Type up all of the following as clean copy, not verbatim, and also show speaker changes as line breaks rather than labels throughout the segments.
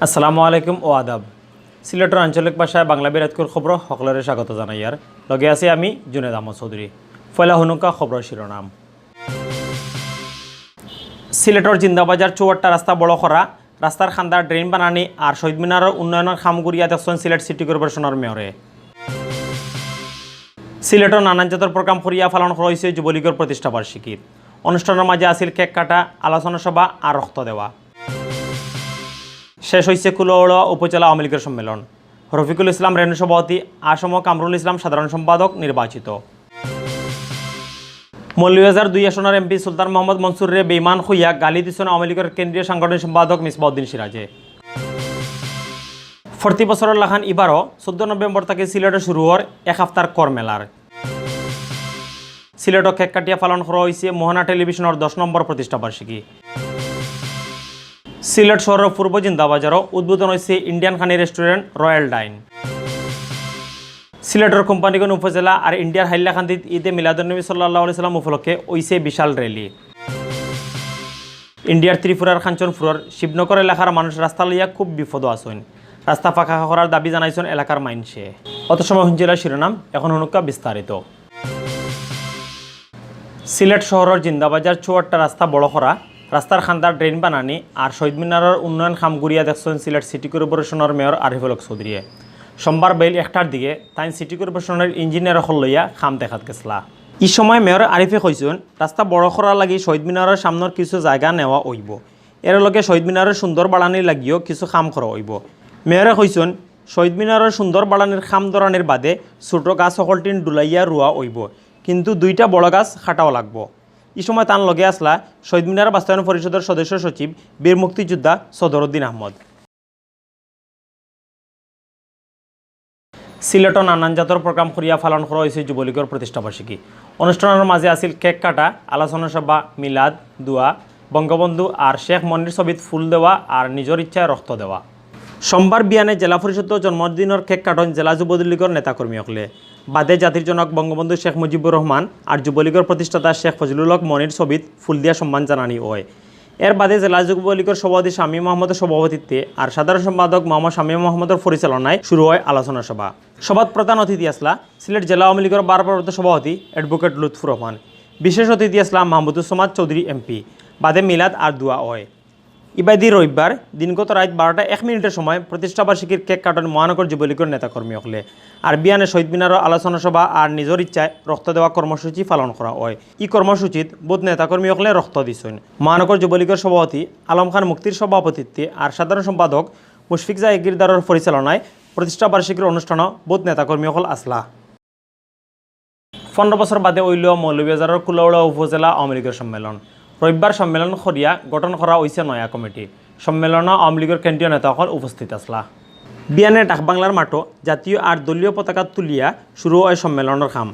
আসসালামু আলাইকুম ও আদাব। সিলেটের আঞ্চলিক ভাষায় বাংলা বিরাটকুর খবর সকলের স্বাগত জানাই। আর লগে আছি আমি জুনেদ আহমদ চৌধুরী। ফয়লা হুনুকা খবর শিরোনাম। সিলেটের জিন্দাবাজার চৌয়াট্টা রাস্তা বড় করা, রাস্তার খান্দার ড্রেন বানানি আর শহীদ মিনারের উন্নয়নের খামগুড়িয়া দেখছেন সিলেট সিটি কর্পোরেশনের মেয়রে। সিলেটের নানান জাতের প্রোগ্রাম করিয়া পালন করা হয়েছে যুবলীগের প্রতিষ্ঠা বার্ষিকী। অনুষ্ঠানের মাঝে আছিল কেক কাটা, আলোচনা সভা আর রক্ত দেওয়া। শেষ হয়েছে কুলওড়া উপজেলা আওয়ামী লীগের সম্মেলন। রফিকুল ইসলাম রেণু সভাপতি, আসম কামরুল ইসলাম সাধারণ সম্পাদক নির্বাচিত। মৌলভীবাজার 2 আসনের এমপি সুলতান মোহাম্মদ মনসুরে বেইমান হইয়া গালি দিচ্ছেন আওয়ামী লীগের কেন্দ্রীয় সাংগঠনিক সম্পাদক মিসবাউদ্দিন সিরাজে। 40 বছরের লাখান এবারও 14 নভেম্বর থেকে সিলেটে শুরু হওয়ার এক হপ্তার করমেলার। সিলেটও কেক কাটিয়া পালন করা হয়েছে মোহনা টেলিভিশনের 10 নম্বর প্রতিষ্ঠা বার্ষিকী। সিলেট শহরের পূর্ব জিন্দাবাজারও উদ্বোধন হয়েছে ইন্ডিয়ান খানি রেস্টুরেন্ট রয়্যাল ডাইন। সিলেটের কোম্পানিগঞ্জ উপজেলা আর ইন্ডিয়ার হাইলাকান্দিত ঈদে মিলাদুন্নবী সাল্লাল্লাহু আলাইহি সাল্লাম উপলক্ষে হইছে বিশাল র্যালি। ইন্ডিয়ার ত্রিপুরার কাঞ্চনপুরের শিবনগর এলাকার মানুষ রাস্তা লইয়া খুব বিপদ আছেন। রাস্তা ফাঁকা করার দাবি জানাইছেন এলাকার মাইনসে। অত সময় হুঞ্জিলা শিরোনাম, এখন হুনুকা বিস্তারিত। সিলেট শহরের জিন্দাবাজার চৌয়াট্টা রাস্তা বড় করা, রাস্তার খান্দার ড্রেন বানানি আর শহীদ মিনারের উন্নয়ন খামগুড়িয়া দেখছেন সিলেট সিটি কর্পোরেশনের মেয়র আরিফুল হক চৌধুরীয়ে। সোমবার বেল 1টার দিকে তাই সিটি কর্পোরেশনের ইঞ্জিনিয়ার হল লইয়া খাম দেখাত গেছলা। এই সময় মেয়র আরিফে কইছেন রাস্তা বড় করার লাগি শহীদ মিনারের সামনের কিছু জায়গা নেওয়া হইব, এর লগে শহীদ মিনারের সুন্দর বাড়ানির লাগিও কিছু খাম করা হইব। মেয়রে কইছেন শহীদ মিনারের সুন্দর বাড়ানির খাম ধরনের বাদে ছোট গাছ সকলটিন ডুলাইয়া রুয়া হইব, কিন্তু 2টা বড় গাছ খাটাও লাগবো। এই সময় তার লগে আসলা শহীদ মিনার বাস্তবায়ন পরিষদের সদস্য সচিব বীর মুক্তিযোদ্ধা সদরউদ্দিন আহমদ। সিলেটও নানান জাতের প্রোগ্রাম করিয়া পালন করা হয়েছে যুবলীগের প্রতিষ্ঠা বার্ষিকী। অনুষ্ঠানের মাঝে আছিল কেক কাটা, আলোচনা সভা, মিলাদ, দোয়া, বঙ্গবন্ধু আর শেখ মনির ছবিত ফুল দেওয়া আর নিজের ইচ্ছায় রক্ত দেওয়া। সোমবার বিয়ানে জেলা পরিষদের জন্মদিনের কেক কাটন জেলা যুবলীগের নেতাকর্মীসকলে। বাদে জাতির জনক বঙ্গবন্ধু শেখ মুজিবুর রহমান আর যুবলীগের প্রতিষ্ঠাতা শেখ ফজলুল হক মনির ছবিত ফুল দিয়া সম্মান জানানি হয়। এর বাদে জেলা যুবলীগের সভাপতি শামীম মাহমুদের সভাপতিত্বে আর সাধারণ সম্পাদক মোহাম্মদ শামীম মাহমুদের পরিচালনায় শুরু হয় আলোচনা সভা। সভাত প্রধান অতিথি আসলা সিলেট জেলা আওয়ামী লীগের ভারপ্রাপ্ত সভাপতি অ্যাডভোকেট লুৎফুর রহমান। বিশেষ অতিথি আসলা মাহমুদুজ্জামান চৌধুরী এমপি। বাদে মিলাদ আর দোয়া হয়। ইবাদি রবিবার দিনগত রাত 12টা 1 মিনিটের সময় প্রতিষ্ঠা বার্ষিকীর কেক কাটন মহানগর যুবলীগের নেতাকর্মী হলে। আর বিয়ানে শহীদ মিনারের আলোচনা সভা আর নিজের ইচ্ছায় রক্ত দেওয়া কর্মসূচি পালন করা হয়। এই কর্মসূচিত বোধ নেতাকর্মী হলে রক্ত দিচ্ছেন। মহানগর যুবলীগের সভাপতি আলম খান মুক্তির সভাপতিত্বে আর সাধারণ সম্পাদক মুশফিক জাহিগিরদারের পরিচালনায় প্রতিষ্ঠা বার্ষিকীর অনুষ্ঠানও বোধ নেতাকর্মী হল আসলা। 15 বছর বাদে হইল মৌলভীবাজারের কুলওড়া উপজেলা আওয়ামী লীগের সম্মেলন। রবিবার সম্মেলন করিয়া গঠন করা হয়েছে নয়া কমিটি। সম্মেলনে আওয়ামী লীগের কেন্দ্রীয় নেতাসকল উপস্থিত আসলা। বিয়ানে ডাকবাংলার মাঠও জাতীয় আর দলীয় পতাকা তুলিয়া শুরু হয় সম্মেলনের খাম।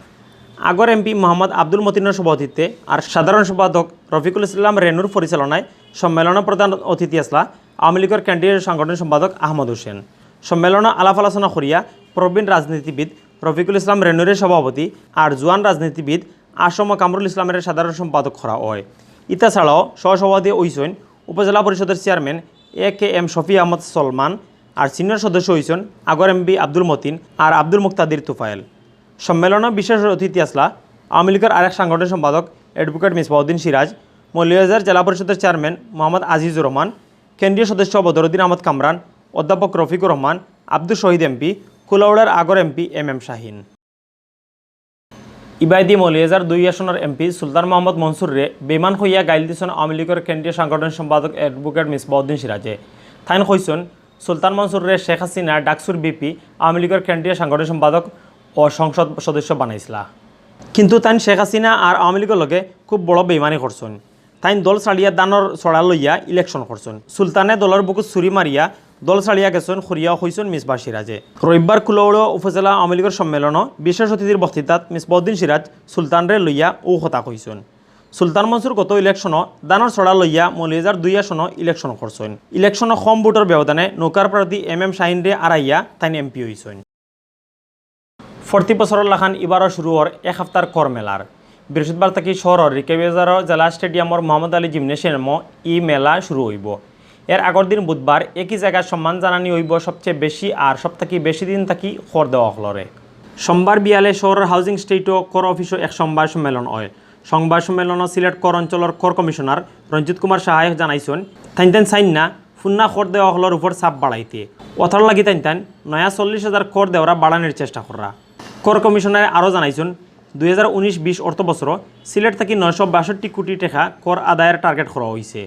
আগর এমপি মোহাম্মদ আব্দুল মতিনের সভাপতিত্বে আর সাধারণ সম্পাদক রফিকুল ইসলাম রেনুর পরিচালনায় সম্মেলনের প্রধান অতিথি আসলা আওয়ামী লীগের কেন্দ্রীয় সাংগঠনিক সম্পাদক আহমদ হোসেন। সম্মেলনে আলাপ আলোচনা করিয়া প্রবীণ রাজনীতিবিদ রফিকুল ইসলাম রেনুরের সভাপতি আর জোয়ান রাজনীতিবিদ আসম কামরুল ইসলামের সাধারণ সম্পাদক করা হয়। ইতা ছাড়াও সহসভাপতি হইছেন উপজেলা পরিষদের চেয়ারম্যান AKM শফি আহমদ সলমান আর সিনিয়র সদস্য হইছেন আগর এমপি আব্দুল মতিন আর আব্দুল মুক্তাদির তুফায়েল। সম্মেলনে বিশেষ অতিথি আসলা আওয়ামী লীগের আরেক সাংগঠনিক সম্পাদক অ্যাডভোকেট মিসবাউদ্দিন সিরাজ, মৌলভীবাজার জেলা পরিষদের চেয়ারম্যান মোহাম্মদ আজিজুর রহমান, কেন্দ্রীয় সদস্য বদরুদ্দিন আহমদ কামরান, অধ্যাপক রফিকুর রহমান, আব্দুল শহীদ এমপি, কুলাউড়ার আগর এমপি MM শাহিন। ইবাদি মৌলভীবাজার 2 আসনের এমপি সুলতান মোহাম্মদ মনসুরে বেমান হইয়া গাইল দিচ্ছেন আওয়ামী লীগের কেন্দ্রীয় সাংগঠনিক সম্পাদক অ্যাডভোকেট মিসবাউদ্দিন সিরাজে। তাইন কইছেন সুলতান মনসুরে শেখ হাসিনা ডাকসুর বিপি আওয়ামী লীগের কেন্দ্রীয় সাংগঠনিক সম্পাদক ও সংসদ সদস্য বানাইছিলা, কিন্তু তাইন শেখ হাসিনা আর আওয়ামী লীগের লগে খুব বড় বেইমানি করছেন। তাইন দল ছাড়িয়া দানর ছড়া লইয়া ইলেকশন করছেন। সুলতানে দলের বুকুত ছুরি মারিয়া দল ছাড়িয়া গেছেন খরিয়া হইছেন মিসবাহ সিরাজে। রবিবার কুলওড়া উপজেলা আওয়ামী লীগের সম্মেলনও বিশেষ অতিথির বক্তৃতাত মিসবাউদ্দিন সিরাজ সুলতানরে লইয়া ও কথা কইছেন। সুলতান মনসুর গত ইলেকশনও দানর ছড়া লইয়া মৌলভীবাজার 2 আসনও ইলেকশন করছেন। ইলেকশনও কম ভোটের ব্যবধানে নৌকার প্রার্থী MM শাহিনরে আড়াইয়া তাইন এমপি হইছেন। 40 বছরের লাখান এবারও শুরু হওয়ার এক হপ্তার করমেলার। বৃহস্পতিবার থেকে শহরের রিকেবাজার জেলা স্টেডিয়ামের মোহাম্মদ আলী জিমনেশিয়ামও ই মেলা শুরু হইব। এর আগের দিন বুধবার একই জায়গায় সম্মান জানানি হইব সবচেয়ে বেশি আর সবথেকে বেশি দিন থাকি কর দেওয়া হলরে। সোমবার বিয়ালে শহরের হাউজিং স্টেট ও কর অফিসও এক সংবাদ সম্মেলন হয়। সংবাদ সম্মেলন সিলেট কর অঞ্চলের কর কমিশনার রঞ্জিত কুমার সাহায় জানাইছেন তাইন চাইন না ফুন্না কর দেওয়া হলর উপর চাপ বাড়াইতে অথর লাগি তাইন নয়া 40,000 কর দেওয়া বাড়ানোর চেষ্টা করা। কর কমিশনারে আরও জানাইছেন 2019-20 অর্থ বছর সিলেট থেকে 962 কোটি টাকা কর আদায়ের টার্গেট করা হয়েছে।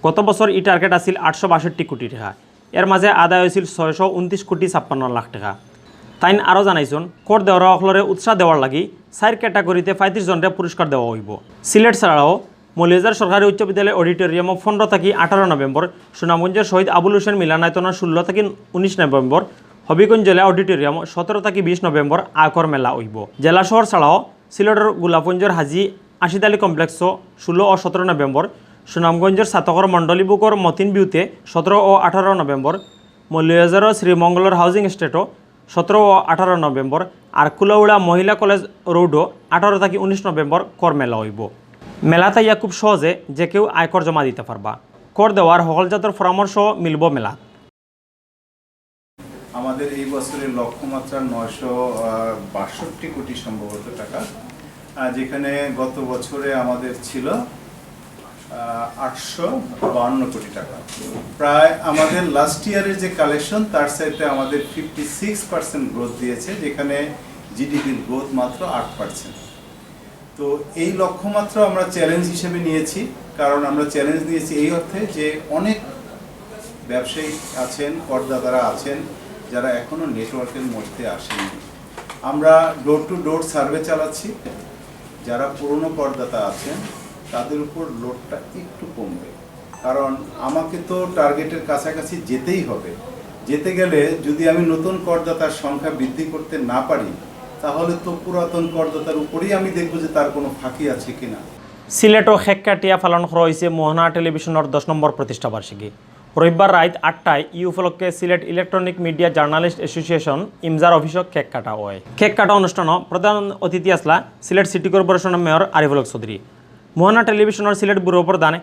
গত বছর এই টার্গেট আছিল 862 কোটি টাকা, এর মাঝে আদায় হয়েছিল 629 কোটি 56 লাখ টাকা। তাইন আরও জানাইছেন কর দেওয়া হলরে উৎসাহ দেওয়ার লাগি 4 ক্যাটাগরিতে 35 জনরে পুরস্কার দেওয়া হইব। সিলেট ছাড়াও মৌলভীবাজার সরকারি উচ্চ বিদ্যালয় অডিটোরিয়াম 15 থেকে 18 নভেম্বর, সুনামগঞ্জের শহীদ আবুল হোসেন মিলনায়তন 16 থেকে 19 নভেম্বর, হবিগঞ্জ জেলা অডিটোরিয়াম 17 থেকে 20 নভেম্বর আকর মেলা হইব। জেলা শহর ছাড়াও সিলেটের গোলাপগঞ্জের হাজি আশিদ আলী কমপ্লেক্স 16 ও 17 নভেম্বর, সুনামগঞ্জের সাতকর মন্ডলী বুকর মতিন বিউতে 17 ও 18 নভেম্বর, মৌলভীবাজারের শ্রীমঙ্গলের হাউজিং এস্টেটও 17 ও 18 নভেম্বর আর কুলাউড়া মহিলা কলেজ রোডও 18 থেকে 19 নভেম্বর কর মেলা হইব। মেলাতে ইয়া খুব সহজে যে কেউ আয়কর জমা দিতে পারবা। কর দেওয়ার সকলজাতের পরামর্শ মিলব মেলা।
আমাদের এই বছরের লক্ষ্যমাত্রা 962 কোটি সম্ভবত টাকা, যেখানে গত বছরে আমাদের ছিল 852 কোটি টাকা। প্রায় আমাদের লাস্ট ইয়ারের যে কালেকশন তার সাথে আমাদের 56% গ্রোথ দিয়েছে, যেখানে জিডিপির গ্রোথ মাত্র 8%। তো এই লক্ষ্যমাত্রা আমরা চ্যালেঞ্জ হিসেবে নিয়েছি, কারণ আমরা চ্যালেঞ্জ নিয়েছি এই অর্থে যে অনেক ব্যবসায়ী আছেন, করদাতারা আছেন যারা এখনও নেটওয়ার্কের মধ্যে আসেনি। আমরা ডোর টু ডোর সার্ভে চালাচ্ছি, যারা পুরনো করদাতা আছেন তাদের উপর লোডটা একটু কমবে, কারণ আমাকে তো টার্গেটের কাছাকাছি যেতেই হবে। যেতে গেলে যদি আমি নতুন করদাতার সংখ্যা বৃদ্ধি করতে না পারি তাহলে তো পুরাতন করদাতার উপরেই আমি দেখব যে তার কোনো ফাঁকি আছে কিনা।
সিলেট ও খেক্কাটিয়া পালন করা হয়েছে মোহনা টেলিভিশনের 10 নম্বর প্রতিষ্ঠা বার্ষিকী। রবিবার রাত 8টায় ই উপলক্ষে Sylhet electronic media journalist association ইমজার অফিসে কেক কাটা হয়। কেক কাটা অনুষ্ঠানও প্রধান অতিথি আসলা সিলেট সিটি কর্পোরেশনের মেয়র আরিফুল হক চৌধুরী। মোহনা টেলিভিশনের সিলেট ব্যুরো প্রধান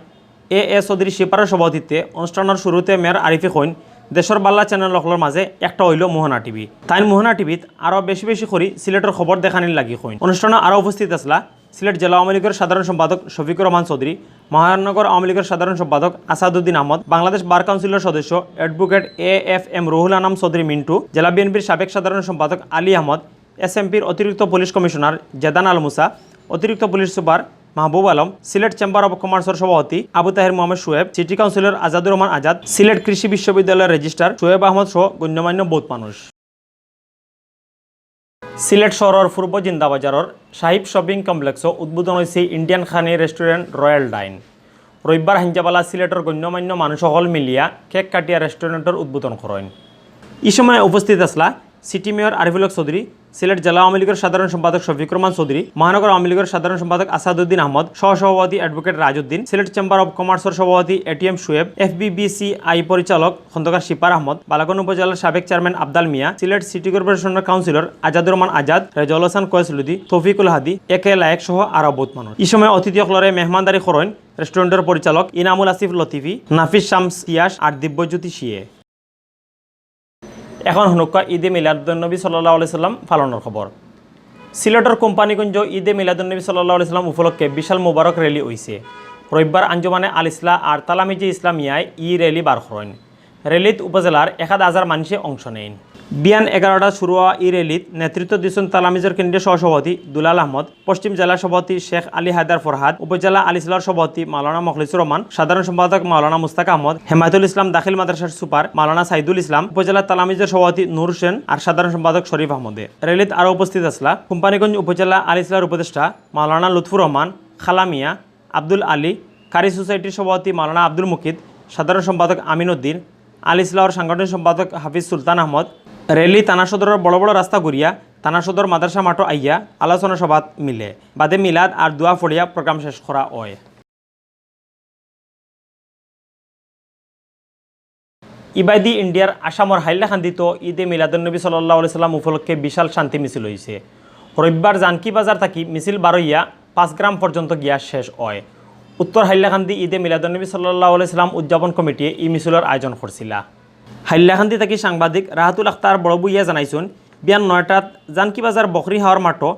এ চৌধুরী শিপারের সভাপতিত্বে অনুষ্ঠানের শুরুতে মেয়র আরিফে কইন দেশের বাল্লা চ্যানেলগুলোর মাঝে একটা হইল মোহনা টিভি। তাই মোহনা টিভিত আরও বেশি বেশি করে সিলেটের খবর দেখানির লাগি কইন। অনুষ্ঠানে আরও উপস্থিত আসলা সিলেট জেলা আওয়ামী লীগের সাধারণ সম্পাদক শফিকুর রহমান চৌধুরী, মহানগর আওয়ামী লীগের সাধারণ সম্পাদক আসাদুদ্দিন আহমদ, বাংলাদেশ বার কাউন্সিলের সদস্য অ্যাডভোকেট AFM রুহুল আনাম চৌধুরী মিন্টু, জেলা বিএনপির সাবেক সাধারণ সম্পাদক আলী আহমদ, SMPর অতিরিক্ত পুলিশ কমিশনার জেদান আল মুসা, অতিরিক্ত police super Mahbub Alam, Sylhet chamber of কমার্সের সভাপতি আবু তাহের মোহাম্মদ শোয়েব, সিটি কাউন্সিলর আজাদুর রহমান আজাদ, সিলেট কৃষি বিশ্ববিদ্যালয়ের রেজিস্ট্রার শোয়েব আহমদ সহ গণ্যমান্য বহুত মানুষ। সিলেট শহরের পূর্ব জিন্দাবাজারের সাহিব শপিং কমপ্লেক্সও উদ্বোধন হয়েছে ইন্ডিয়ান খানি রেস্টুরেন্ট রয়্যাল ডাইন। রবিবার হাঞ্জাবালা সিলেটের গণ্যমান্য মানুষ সকল মিলিয়া কেক কাটিয়া রেস্টুরেন্টের উদ্বোধন করেন। এই সময় উপস্থিত আসলা সিটি মেয়র আরিফুল হক চৌধুরী, সিলেট জেলা আওয়ামী লীগের সাধারণ সম্পাদক শফিকুর রহমান চৌধুরী, মহানগর আওয়ামী লীগের সাধারণ সম্পাদক আসাদুদ্দিন আহমদ, সহসভাপতি advocate Rajuddin, Sylhet chamber of কমার্সের সভাপতি ATM শোয়েব, FBBCI পরিচালক খন্দকার শিপার আহমদ, বালাগঞ্জ উপজেলার সাবেক চেয়ারম্যান আবদাল মিয়া, সিলেট সিটি কর্পোরেশনের কাউন্সিলর আজাদুর রহমান আজাদ, রেজাউল হাসান কয়েসলুদি, তৌফিকুল হাদি, একে লায়েক সহ আরও বহুত মানুষ। এই সময় অতিথিসকলরে মেহমানদারি করেন রেস্টুরেন্টের পরিচালক ইনামুল আসিফ লতিফি, নাফিস শামস ইয়াস আর দিব্যজ্যোতি শিয়ে। এখন হনুকা ঈদে মিলাদুন্নবী সাল্লাল্লাহু আলাইহি সাল্লাম পালনের খবর। সিলেটের কোম্পানিগঞ্জ ঈদে মিলাদুন্নবী সাল্লাল্লাহু আলাইহি সাল্লাম উপলক্ষে বিশাল মুবারক র্যালি হয়েছে। রবিবার আঞ্জুমানে আল ইসলাহ আর তালামিজি ইসলামিয়ায় র্যালি বার করেন। র্যালিত উপজেলার 1000 মানুষে অংশ নেন। বিয়ান 11টা শুরু হওয়া র্যালিত নেতৃত্ব দিয়েছেন তালামিজের কেন্দ্রীয় সহসভাপতি দুলাল আহমদ, পশ্চিম জেলা সভাপতি শেখ আলী হায়দার ফরহাদ, উপজেলা আল ইসলাহর সভাপতি মাওলানা মখলিসুর রহমান, সাধারণ সম্পাদক মাওলানা মুস্তাক আহমদ, হেমায়তুল ইসলাম দাখিল মাদ্রাসার সুপার মাওলানা সাইদুল ইসলাম, উপজেলা তালামিজের সভাপতি নূর হোসেন আর সাধারণ সম্পাদক শরীফ আহমদে। র্যালিত আরও উপস্থিত আসলা কোম্পানিগঞ্জ উপজেলা আল ইসলাহর উপদেষ্টা মাওলানা লুৎফুর রহমান, খালামিয়া, আব্দুল আলী, কারি সোসাইটির সভাপতি মাওলানা আব্দুল মুকিদ, সাধারণ সম্পাদক আমিন উদ্দিন, আল ইসলাহর সাংগঠনিক সম্পাদক হাফিজ সুলতান আহমদ। র্যালি থানা সদরের বড় বড় রাস্তা ঘুরিয়া থানা সদর মাদ্রাসা মাঠও আইয়া আলোচনা সভাত মিলে বাদে মিলাদ আর দোয়া ফড়িয়া প্রোগ্রাম শেষ করা হয়। ইবাদি ইন্ডিয়ার আসামর হাইলাকান্দিত ঈদে মিলাদুন্নবী সাল্লাল্লাহু আলাইহি সাল্লাম উপলক্ষে বিশাল শান্তি মিছিল হয়েছে। রবিবার জানকি বাজার থাকি মিছিল বারইয়া 5 গ্রাম পর্যন্ত গিয়া শেষ হয়। উত্তর হাইলাকান্দি ঈদে মিলাদুন্নবী সাল্লাল্লাহু আলাইহি সাল্লাম উদযাপন কমিটিয়ে এই মিছিলের আয়োজন করছিলা। হাইলাকান্দি থেকে সাংবাদিক রাহাতুল আখতার বড়বুইয়া জানাইছেন বিয়ান 9টাত জানকিবাজার বকরি হাওয়ার মাঠো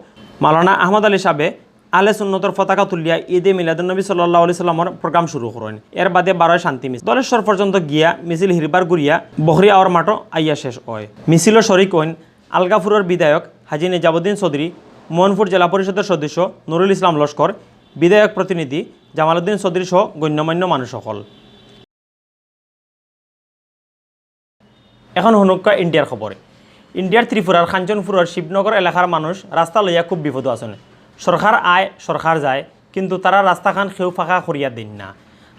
মাওলানা আহমদ আলী সাহেবে আলে সুন্নতর পতাকা তুলিয়া ঈদে মিলাদুন্নবী সাল্লাল্লাহু আলাইহি সাল্লামের প্রোগ্রাম শুরু করেন। এর বাদে 12 শান্তি মিছিল দলেশ্বর পর্যন্ত গিয়া মিছিল হিরবার গুড়িয়া বকরি হাওয়ার মাঠো আইয়া শেষ হয়। মিছিলের শরিক হইন আলগাপুরের বিধায়ক হাজী নিজামুদ্দিন চৌধুরী, মোহনপুর জেলা পরিষদের সদস্য নুরুল ইসলাম লস্কর, বিধায়ক প্রতিনিধি জামালউদ্দিন চৌধুরী সহ গণ্যমান্য মানুষ সকল। এখন হুনুক্কা ইন্ডিয়ার খবর। ইন্ডিয়ার ত্রিপুরার কাঞ্চনপুরের শিবনগর এলাকার মানুষ রাস্তা লইয়া খুব বিপদ আছেন। সরকার আয় সরকার যায়, কিন্তু তারা রাস্তাখান খেউ ফাঁকা করিয়া দিন না।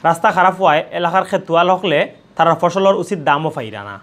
রাস্তা খারাপ হওয়ায় এলাকার খেতুয়াল হকলে তারা ফসলের উচিত দামও পাইরা না।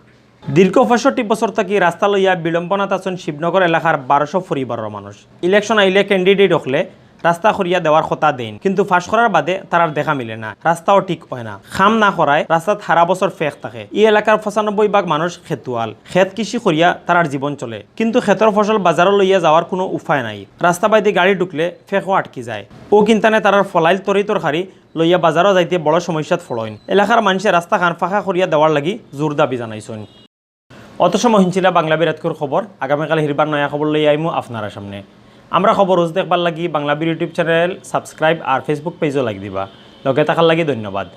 দীর্ঘ 65 বছর থেকে রাস্তা লইয়া বিড়ম্বনাত আছেন শিবনগর এলাকার 1200 পরিবারের মানুষ। ইলেকশন আইলে ক্যান্ডিডেট হকলে রাস্তা করিয়া দেওয়ার কথা দেন, কিন্তু ফাঁস করার বাদে তারার দেখা মিলে না, রাস্তাও ঠিক হয় না। খাম না করায় রাস্তাত সারা বছর ফেক থাকে। এই এলাকার 95% মানুষ খেতুয়াল, খেত কৃষি করিয়া তারার জীবন চলে, কিন্তু খেতর ফসল বাজারও লইয়া যাওয়ার কোনো উপায় নাই। রাস্তা বাইতে গাড়ি ঢুকলে ফেকও আটকি যায়। ও কিন্তানে তারার ফলাইল তরি তরকারি লইয়া বাজারও যাইতে বড় সমস্যাত ফলইন। এলাকার মানুষের রাস্তা খান ফাঁকা করিয়া দেওয়ার লাগি জোর দাবি জানাইছেন। অত সময় হিনছিলা বাংলাবিরাতকুর খবর। আগামীকাল হিরবার নয়া খবর লইয়া আইমু আপনারা সামনে। আমরা খবর রোজ দেখবার লাগি বাংলাবি ইউটিউব চ্যানেল সাবস্ক্রাইব আর ফেসবুক পেজও লাগ দিবা। লগে থাকার লাগি ধন্যবাদ।